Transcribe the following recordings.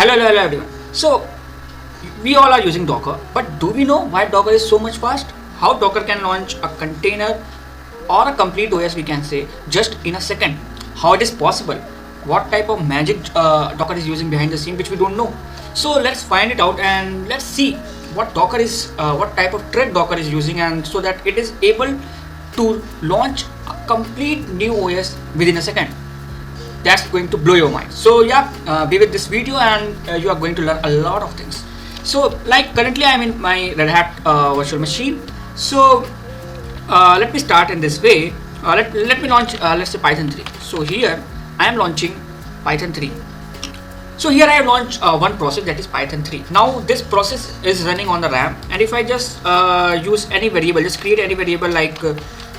Hello everyone. So we all are using Docker, but do we know why Docker is so much fast? How Docker can launch a container or a complete OS, we can say, just in a second? How it is possible? What type of magic Docker is using behind the scene, which we don't know? So let's find it out and let's see what Docker is, what type of trick Docker is using, and so that it is able to launch a complete new OS within a second. That's going to blow your mind. So yeah, be with this video and you are going to learn a lot of things. So like currently I'm in my Red Hat virtual machine. So let me start in this way. Let me launch let's say Python 3. So here I am launching Python 3. So here I have launched one process, that is Python 3. Now this process is running on the RAM, and if I just use any variable, just create any variable like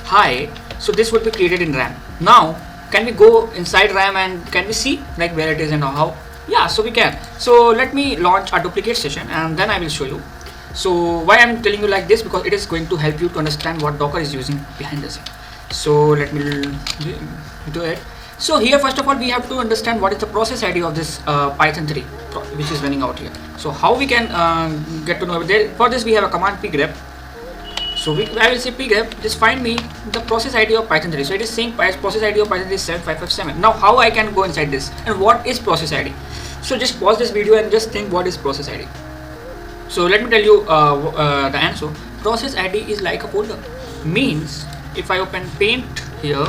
hi, so this would be created in RAM. Now can we go inside RAM and can we see like where it is and how? Yeah, so we can. So let me launch a duplicate session and then I will show you. So why I'm telling you like this, because it is going to help you to understand what Docker is using behind the scene. So let me do it. So here first of all we have to understand what is the process ID of this Python 3 which is running out here. So how we can get to know there? For this we have a command pgrep. So I will say pgrep, just find me the process ID of Python 3. So it is saying process ID of Python 3 is 7557. Now how I can go inside this and what is process ID? So just pause this video and just think what is process ID. So let me tell you the answer. Process ID is like a folder. Means if I open paint here,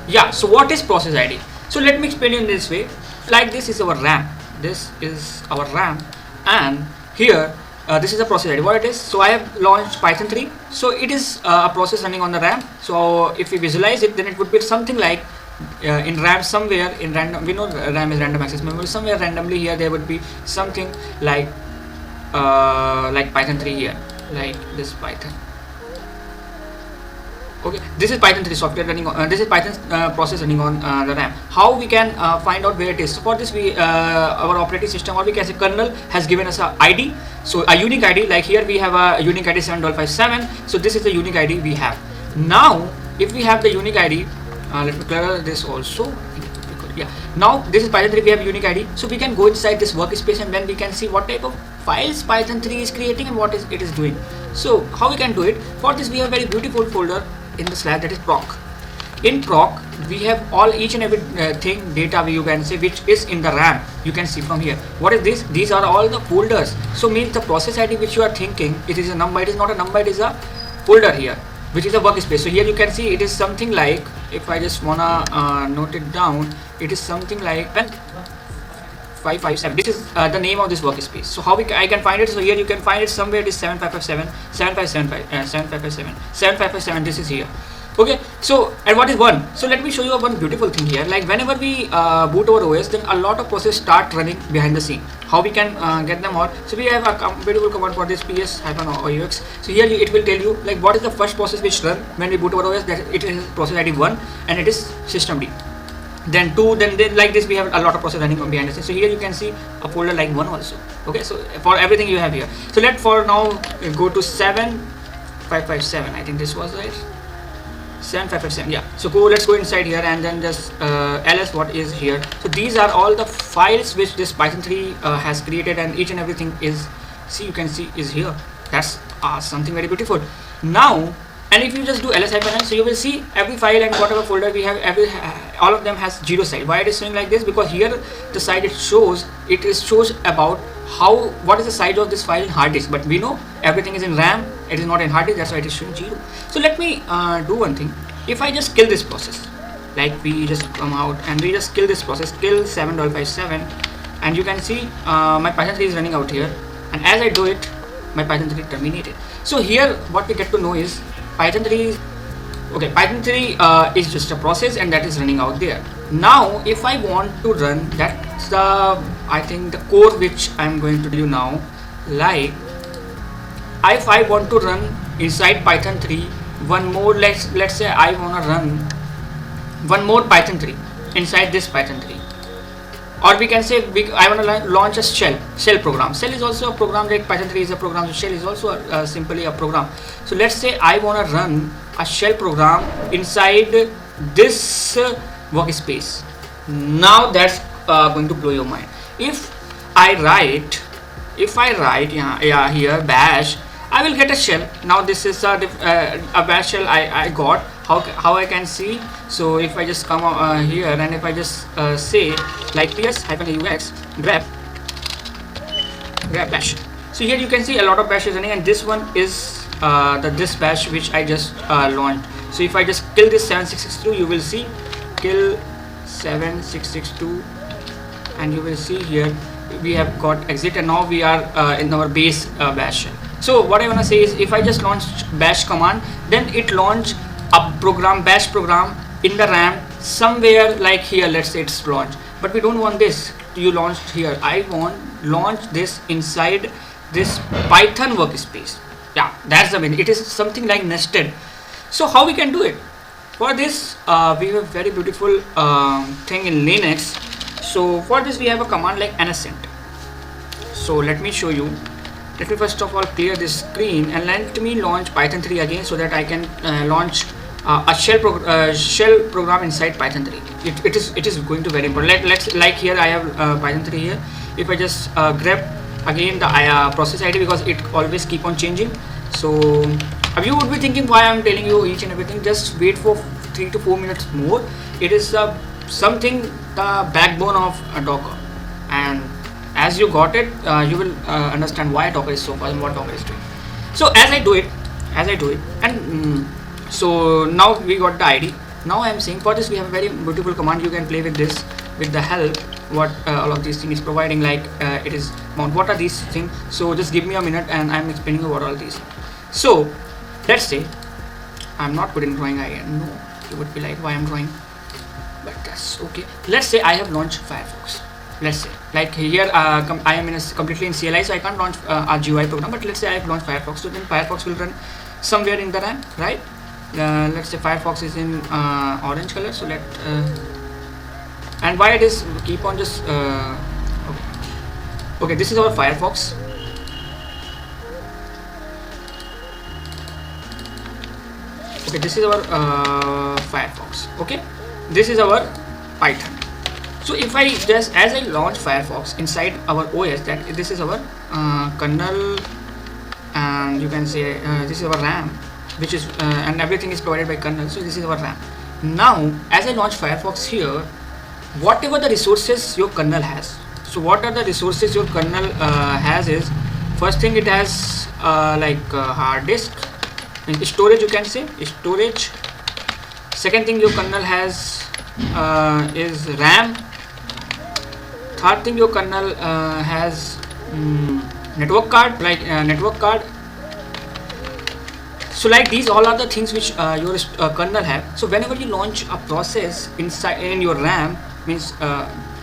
yeah, so what is process ID? So let me explain you in this way. Like this is our RAM. This is our RAM, and here this is a process ID. What it is? So I have launched Python 3. So it is a process running on the RAM. So if we visualize it, then it would be something like in RAM somewhere in random. We know RAM is random access memory. Somewhere randomly here there would be something like Python 3 here, like this Python. Okay, this is Python 3 software running on, this is Python process running on the RAM. How we can find out where it is? So for this we our operating system, or we can say kernel, has given us a ID. So a unique ID, like here we have a unique ID 7557. So this is the unique ID we have. Now if we have the unique ID, let me clear this also. Yeah, now this is Python 3, we have unique ID. So we can go inside this workspace and then we can see what type of files Python 3 is creating and what it is doing. So how we can do it? For this we have a very beautiful folder in the slash, that is proc. In proc we have each and every thing data, you can say, which is in the RAM. You can see from here. What is this? These are all the folders. So means the process ID which you are thinking it is a number, it is not a number, it is a folder here, which is a workspace. So here you can see it is something like, if I just wanna note it down, it is something like 557. This is the name of this workspace. So how I can find it? So here you can find it somewhere. It is 7557, 7557. This is here. Okay. So and what is one? So let me show you one beautiful thing here. Like whenever we boot our OS, then a lot of processes start running behind the scene. How we can get them all? So we have a beautiful command for this ps-aux. So here it will tell you like what is the first process which run when we boot our OS. That it is process ID 1 and it is systemd. Then 2, then like this we have a lot of process running on behind the scene. So here you can see a folder like 1 also. Okay, so for everything you have here. So let for now go to 7557. I think this was right. 7557. Yeah. So let's go inside here and then just ls what is here. So these are all the files which this Python 3 has created, and each and everything is, see, you can see is here. That's something very beautiful. Now, and if you just do ls-n, so you will see every file and whatever folder we have, all of them has 0 side. Why it is showing like this? Because here the side it shows about what is the size of this file in hard disk, but we know everything is in RAM, it is not in hard disk, that's why it is showing 0. So let me do one thing. If I just kill this process, like we just come out and we just kill this process, kill 7557, and you can see my Python 3 is running out here, and as I do it, my Python 3 terminated. So here what we get to know is Python 3 is just a process and that is running out there. Now if I want to run, that's the the core which I'm going to do now. Like if I want to run inside Python 3 one more, let's say I want to run one more Python 3 inside this Python 3, or we can say I want to launch a shell program. Shell is also a program, like Python 3 is a program, so shell is also simply a program. So let's say I want to run a shell program inside this workspace. Now that's going to blow your mind. If I write, here bash, I will get a shell. Now this is a bash shell I got. How I can see? So if I just come here and if I just say like ps-ux grep bash. So here you can see a lot of bash is running, and this one is this bash which I just launched. So if I just kill this 7662, you will see kill 7662, and you will see here we have got exit, and now we are in our base bash shell. So what I want to say is, if I just launch bash command, then it launch a program, bash program in the RAM somewhere like here. Let's say it's launched, but we don't want this you launched here. I want launch this inside this Python workspace. Yeah, that's the main. It is something like nested. So how we can do it? For this we have very beautiful thing in Linux. So for this we have a command like nsent. So let me show you. Let me first of all clear this screen and let me launch Python 3 again, so that I can launch a shell program inside Python 3. It is going to very important. Let's like here I have Python 3 here. If I just grab again the process ID, because it always keep on changing. So you would be thinking why I'm telling you each and everything. Just wait for 3 to 4 minutes more. It is something the backbone of Docker, and as you got it, you will understand why Docker is so fast and what Docker is doing. So as I do it, and so now we got the ID. Now I am saying for this we have a very beautiful command. You can play with this with the help what all of these things is providing, like it is mount. What are these things? So just give me a minute and I'm explaining what all these. So let's say I'm not good in drawing. I know you would be like, why I'm drawing, but that's okay. Let's say I have launched Firefox. Let's say like here I am completely in CLI, so I can't launch a GUI program, but let's say I have launched Firefox. So then Firefox will run somewhere in the RAM, right? Let's say Firefox is in orange color, so and why it is keep on just okay, this is our Firefox. Okay, this is our Firefox. Okay, this is our Python. So if I just as I launch Firefox inside our OS, that this is our kernel, and you can say this is our RAM, which is and everything is provided by kernel. So this is our RAM. Now as I launch Firefox here, whatever the resources your kernel has. So what are the resources your kernel has is, first thing it has like hard disk and storage, you can say storage. Second thing your kernel has is RAM. Third thing your kernel has network card, like network card. So like these all are the things which your kernel have. So whenever you launch a process inside in your RAM, means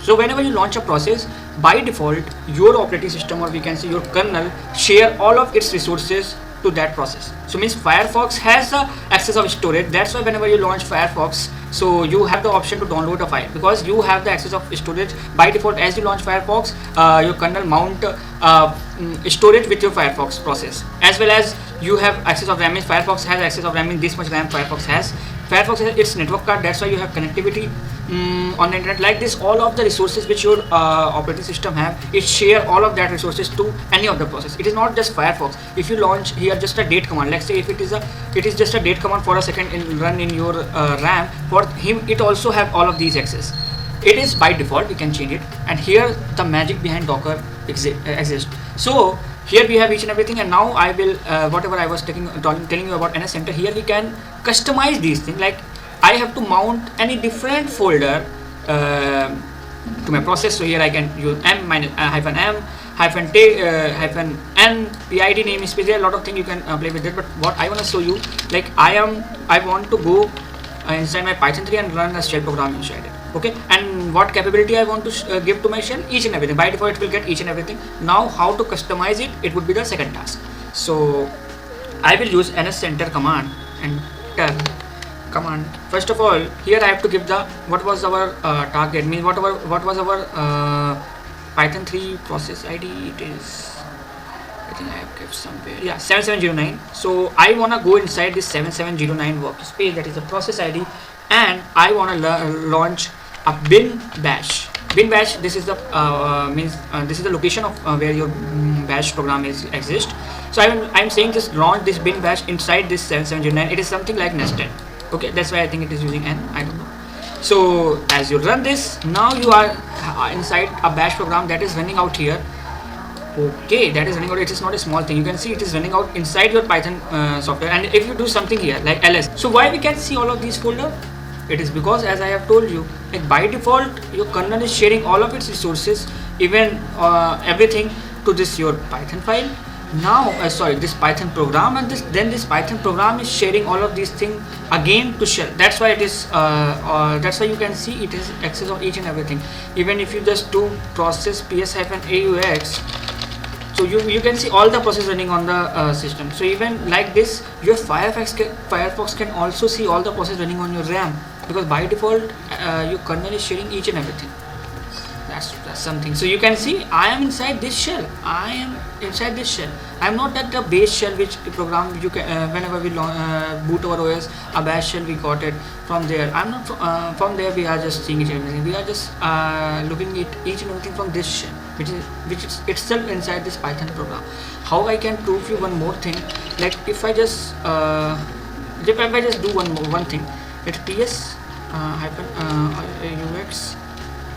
so whenever you launch a process, by default your operating system, or we can say your kernel, share all of its resources to that process. So means Firefox has the access of storage. That's why whenever you launch Firefox, so you have the option to download a file, because you have the access of storage by default. As you launch Firefox, your kernel mount storage with your Firefox process, as well as you have access of RAM. Means Firefox has access of RAM in this much RAM Firefox has. Firefox has its network card. That's why you have connectivity on the internet. Like this, all of the resources which your operating system have, it share all of that resources to any of the process. It is not just Firefox. If you launch here just a date command, let's say if it is just a date command for a second run in your RAM, for him it also have all of these access. It is by default. We can change it, and here the magic behind Docker exists. So here we have each and everything, and now I will whatever I was telling you about NS Center. Here we can customize these things. Like I have to mount any different folder to my process. So here I can use -m-m-n PID namespace. There are a lot of things you can play with it. But what I want to show you, like I want to go inside my Python 3 and run a shell program inside it. Okay, and what capability I want to give to my shell, each and everything. By default it will get each and everything. Now how to customize it, it would be the second task. So I will use nscenter command and command. First of all, here I have to give the what was our target, means what was our Python 3 process ID. It is, I think I have kept somewhere, yeah, 7709. So I want to go inside this 7709 workspace, that is the process ID, and I want to launch a bin bash bin bash, this is the this is the location of where your bash program is exist. So I'm saying just launch this bin bash inside this 7709. It is something like nested. Okay, that's why I think it is using n, I don't know. So as you run this, now you are inside a bash program that is running out here. Okay, that is running out. It is not a small thing. You can see it is running out inside your Python software. And if you do something here like ls, so why we can see all of these folder? It is because, as I have told you, like by default your kernel is sharing all of its resources, even everything, to this your Python file. Now this Python program, and then this Python program is sharing all of these things again to shell. That's why it is that's why you can see it is access of each and everything. Even if you just do process ps-aux, so you can see all the process running on the system. So even like this, your Firefox can also see all the process running on your RAM, because by default your kernel is sharing each and everything. That's something. So you can see I am inside this shell. I am inside this shell. I am not at the base shell, which program you can whenever we boot our OS, a bash shell we got it from there. I'm not from there. We are just seeing each and everything. We are just looking at each and everything from this shell, which is itself inside this Python program. How I can prove you one more thing? Like if I just do one thing, it's ps hyphen ux,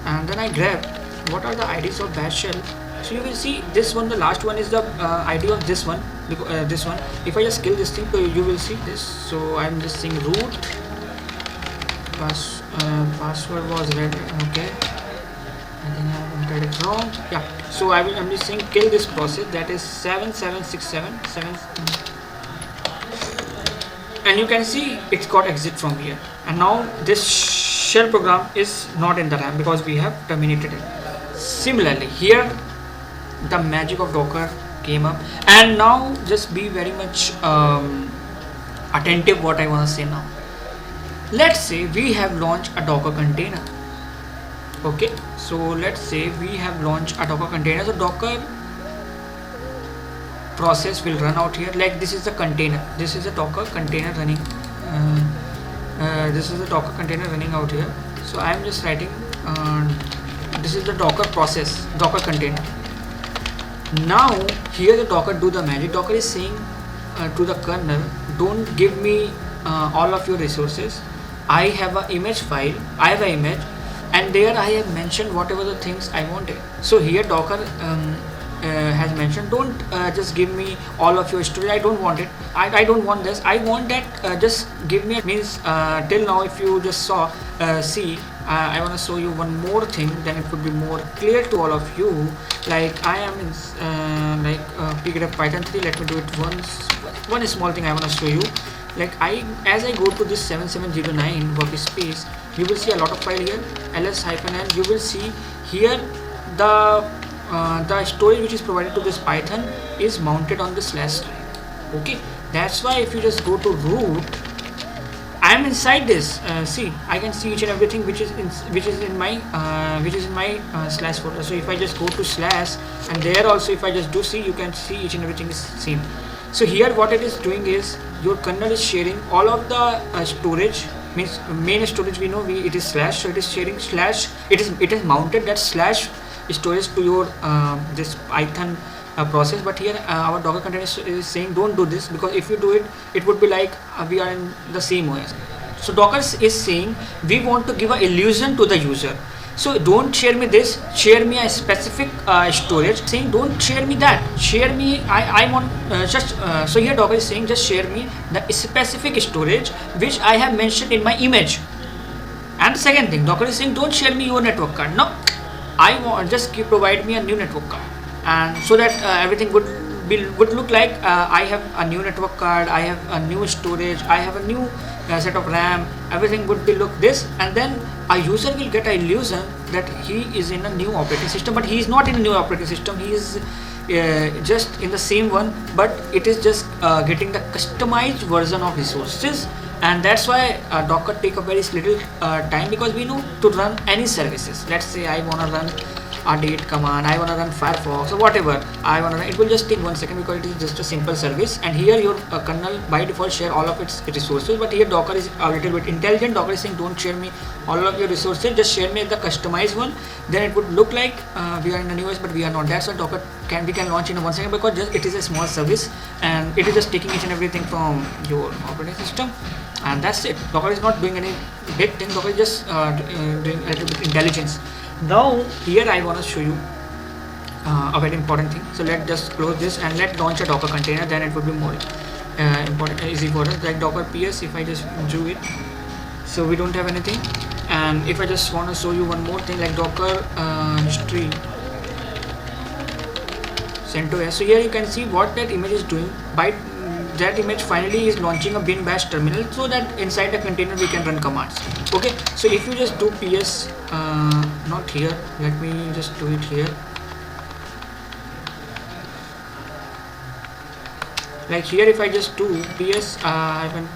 and then I grab what are the IDs of bash shell. So you will see this one, the last one is the ID of this one, this one. If I just kill this thing, you will see this. So I'm just saying root password was read. Okay, I think I have entered it wrong. Yeah, so I'm just saying kill this process, that is 7767 and you can see it's got exit from here. And now this shell program is not in the RAM because we have terminated it. Similarly here the magic of Docker came up, and now just be very much attentive what I want to say now. Let's say we have launched a Docker container. Okay, so let's say we have launched a Docker container. So Docker process will run out here. Like this is the container, this is a Docker container running, this is the Docker container running out here. So I am just writing this is the Docker process, Docker container. Now here the Docker do the magic. Docker is saying to the kernel, don't give me all of your resources. I have an image file, I have an image, and there I have mentioned whatever the things I wanted. So here Docker has mentioned, don't just give me all of your storage. I don't want it. I don't want this. I want that just give me. Means till now if you just saw see, I want to show you one more thing, then it would be more clear to all of you. Like I am in pick up Python 3. Let me do it once. One small thing I want to show you. Like as I go to this 7709 workspace, you will see a lot of file here, ls-n. You will see here the storage which is provided to this Python is mounted on the slash drive. Okay, that's why if you just go to root, I am inside this. See, I can see each and everything which is in my slash folder. So if I just go to slash, and there also if I just do see, you can see each and everything is same. So here what it is doing is your kernel is sharing all of the storage. Means main storage we know it is slash, so it is sharing slash. It is mounted that slash storage to your this Python process. But here our Docker container is saying don't do this, because if you do it, it would be like we are in the same OS. So Docker is saying we want to give an illusion to the user. So don't share me this, share me a specific storage. Saying don't share me that, share me I want so here Docker is saying just share me the specific storage which I have mentioned in my image. And the second thing, Docker is saying don't share me your network card. No, I want just provide me a new network card, and so that everything would look like I have a new network card, I have a new storage, I have a new set of RAM. Everything would be look this, and then a user will get an illusion that he is in a new operating system, but he is not in a new operating system. He is just in the same one, but it is just getting the customized version of resources. And that's why Docker take a very little time, because we know to run any services. Let's say I want to run a date command, I want to run Firefox or whatever I want to run, it will just take 1 second because it is just a simple service. And here your kernel by default share all of its resources, but here Docker is a little bit intelligent. Docker is saying don't share me all of your resources, just share me the customized one. Then it would look like we are in the new OS, but we are not. That's why Docker we can launch in a 1 second, because just it is a small service and it is just taking each and everything from your operating system, and that's it. Docker is not doing any big thing. Docker is just doing a little bit intelligence. Now here I want to show you a very important thing. So let's just close this and let's launch a Docker container. Then it would be more important, easy for us. Like Docker PS, if I just do it, so we don't have anything. And if I just want to show you one more thing, like Docker history CentOS. So here you can see what that image is doing. By that image finally is launching a bin bash terminal, so that inside the container we can run commands. Okay, so if you just do ps not here, let me just do it here. Like here, if I just do ps aux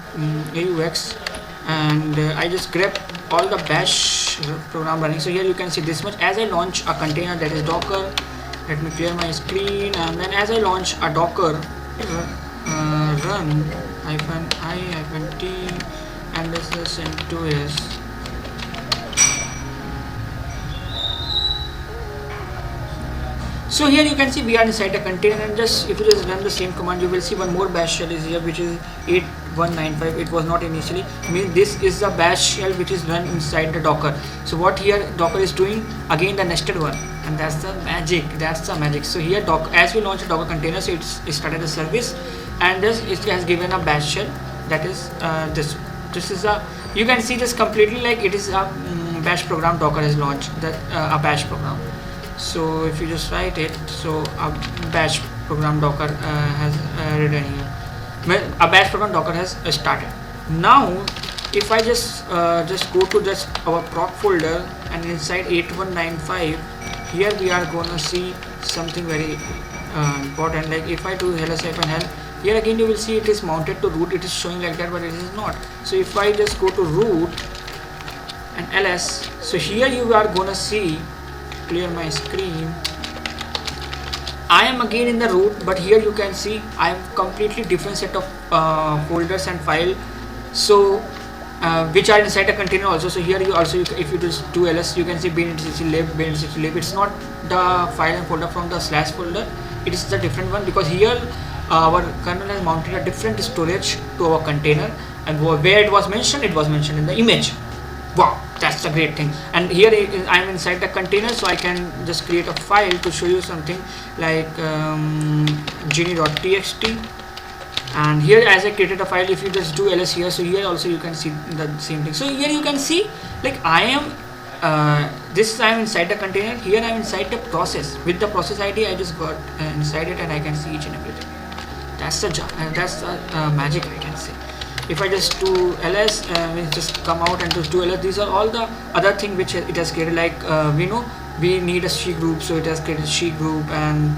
and I just grab all the bash program running, so here you can see this much. As I launch a container, that is Docker, let me clear my screen, and then as I launch a Docker run -i-t and this is CentOS. So here you can see we are inside a container, and just if you just run the same command, you will see one more bash shell is here, which is 8195. It was not initially, means this is the bash shell which is run inside the Docker. So what here Docker is doing, again the nested one, and that's the magic. So here as we launch a Docker container, so it started a service, and this it has given a bash shell, that is this is a, you can see this completely like it is a bash program. Docker has launched that a bash program. So if you just write it, so a bash program Docker has written here. A bash program Docker has started. Now if I just go to just our proc folder, and inside 8195, here we are gonna see something very important. Like if I do ls-l, here again you will see it is mounted to root. It is showing like that, but it is not. So if I just go to root and ls, so here you are gonna see, clear my screen, I am again in the root, but here you can see I have completely different set of folders and file, so which are inside a container also. So here you also, if you just do ls, you can see bin.lib. It's not the file and folder from the slash folder, it is the different one, because here our kernel has mounted a different storage to our container, and where it was mentioned in the image. Wow, that's a great thing. And here I am inside the container, so I can just create a file to show you something like genie.txt. And here as I created a file, if you just do ls here, so here also you can see the same thing. So here you can see like I am I am inside the container. Here I am inside the process. With the process ID I just got inside it, and I can see each and everything. That's the magic, I can say. If I just do ls, just come out and just do ls, these are all the other thing which it has created. Like we know we need a C group, so it has created C group, and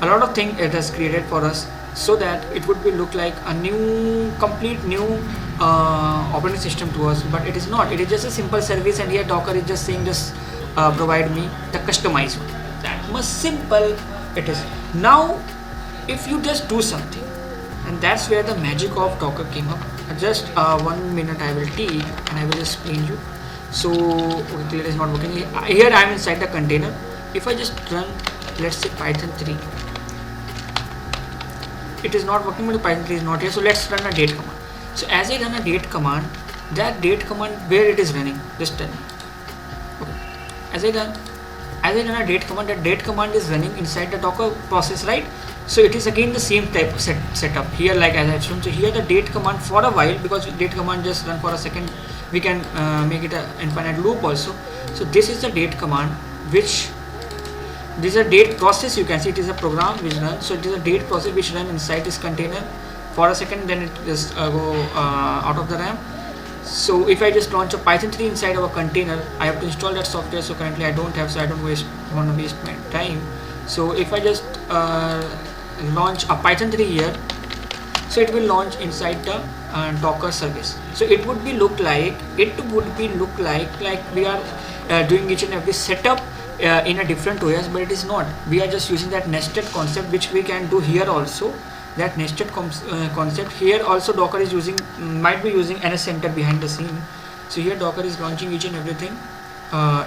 a lot of things it has created for us, so that it would be look like a complete new operating system to us. But it is not. It is just a simple service, and here Docker is just saying just provide me the customized one. That much simple it is. Now if you just do something, and that's where the magic of Docker came up. Just 1 minute I will take, and I will explain you. So okay, it is not working. Here I am inside the container. If I just run, let's say Python 3, it is not working, but Python 3 is not here. So let's run a date command. So as I run a date command, that date command, where it is running, just tell me. Okay. As I run a date command, that date command is running inside the Docker process, right? So it is again the same type of setup here, like as I have shown. So here the date command for a while, because date command just run for a second, we can make it an infinite loop also. So this is the date command, which this is a date process. You can see it is a program which runs. So it is a date process which runs inside this container for a second, then it just go out of the RAM. So if I just launch a Python 3 inside our container, I have to install that software. So currently I don't have, so I don't want to waste my time. So if I just launch a Python 3 here, so it will launch inside the Docker service. So it would be look like we are doing each and every setup in a different OS, but it is not. We are just using that nested concept, which we can do here also. That nested concept here also Docker is using, might be using NS Center behind the scene. So here Docker is launching each and everything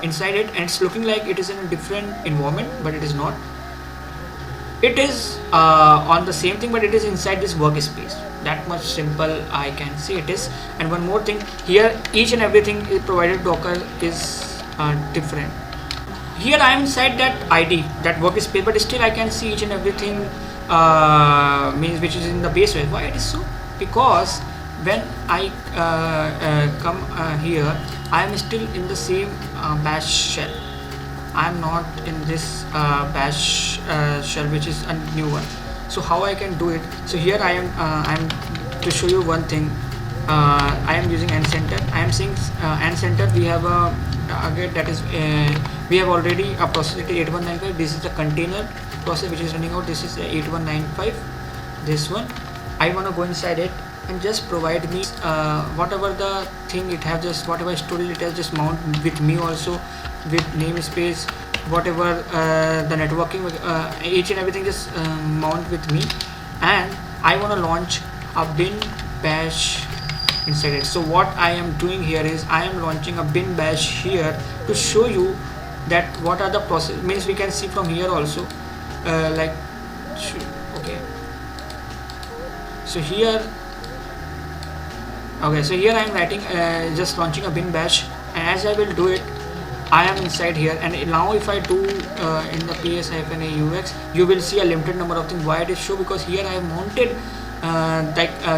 inside it, and it's looking like it is in a different environment, but it is not. It is on the same thing, but it is inside this workspace. That much simple I can say it is. And one more thing, here each and everything is provided Docker is different. Here I am inside that ID, that workspace, but still I can see each and everything means which is in the base ware. Why it is so? Because when I come here, I am still in the same bash shell. I am not in this bash shell, which is a new one. So how I can do it? So here I am to show you one thing. I am using ncenter. I am saying ncenter. We have a target, that is we have already a process 8195. This is the container process which is running out. This is 8195. This one I want to go inside it and just provide me whatever the thing it has, just whatever storage it has, just mount with me also, with namespace, whatever the networking, each and everything just mount with me. And I want to launch a bin bash inside it. So what I am doing here is I am launching a bin bash here to show you that what are the process, means we can see from here also okay. So here so here I am writing just launching a bin bash, and as I will do it, I am inside here. And now if I do in the ps-ux, you will see a limited number of things. Why it is show? Because here I have mounted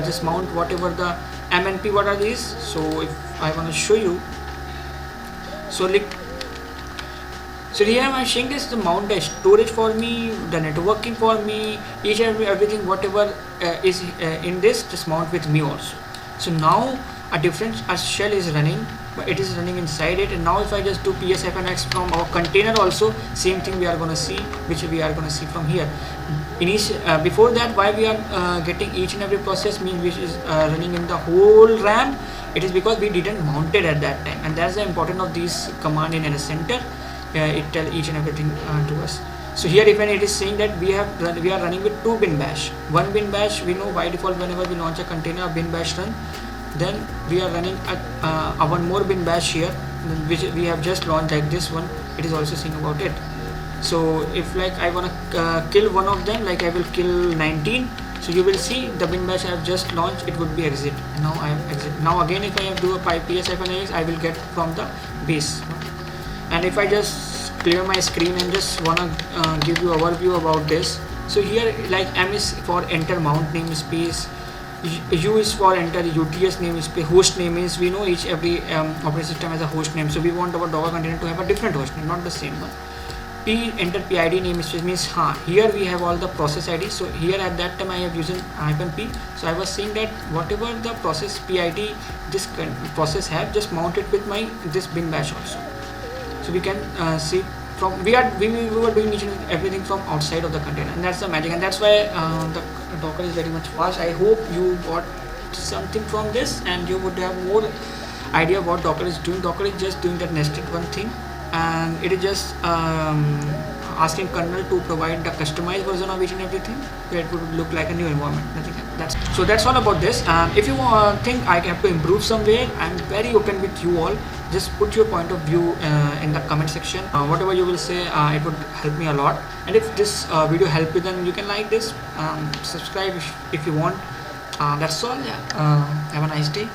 just mount whatever the MNP, what are these. So if I want to show you, so here I am showing this, the mount the storage for me, the networking for me, each and everything whatever is in this, just mount with me also. So now a different shell is running, but it is running inside it. And now if I just do ps-x from our container also, same thing we are going to see, which we are going to see from here. Before that, why we are getting each and every process means which is running in the whole RAM, it is because we didn't mount it at that time. And that's the importance of this command in NS Center. It tell each and everything to us. So here even it is saying that we are running with 2 bin bash. One bin bash, we know by default whenever we launch a container, bin bash run. Then we are running one more bin bash here, which we have just launched, like this one. It is also saying about it. So if like I want to kill one of them, like I will kill 19. So you will see the bin bash I have just launched, it would be exit. Now I am exit. Now again if I have do a ps-x, I will get from the base. And if I just clear my screen and just wanna give you overview about this. So here like M is for enter mount namespace, U is for enter UTS namespace, host name is, we know each every operating system has a host name, so we want our Docker container to have a different host name, not the same one. P enter PID namespace means here we have all the process ID. So here at that time I have using -p. So I was saying that whatever the process PID this process have, just mount it with my this bin bash also. So we can see from we were doing each and everything from outside of the container, and that's the magic, and that's why the Docker is very much fast. I hope you got something from this and you would have more idea what Docker is doing. Docker is just doing that nested one thing, and it is just asking kernel to provide the customized version of each and everything, where it would look like a new environment. Nothing. That's all about this. If you think I have to improve somewhere, I'm very open with you all. Just put your point of view in the comment section. Whatever you will say, it would help me a lot. And if this video helped you, then you can like this, subscribe if you want. That's all. Yeah. Have a nice day.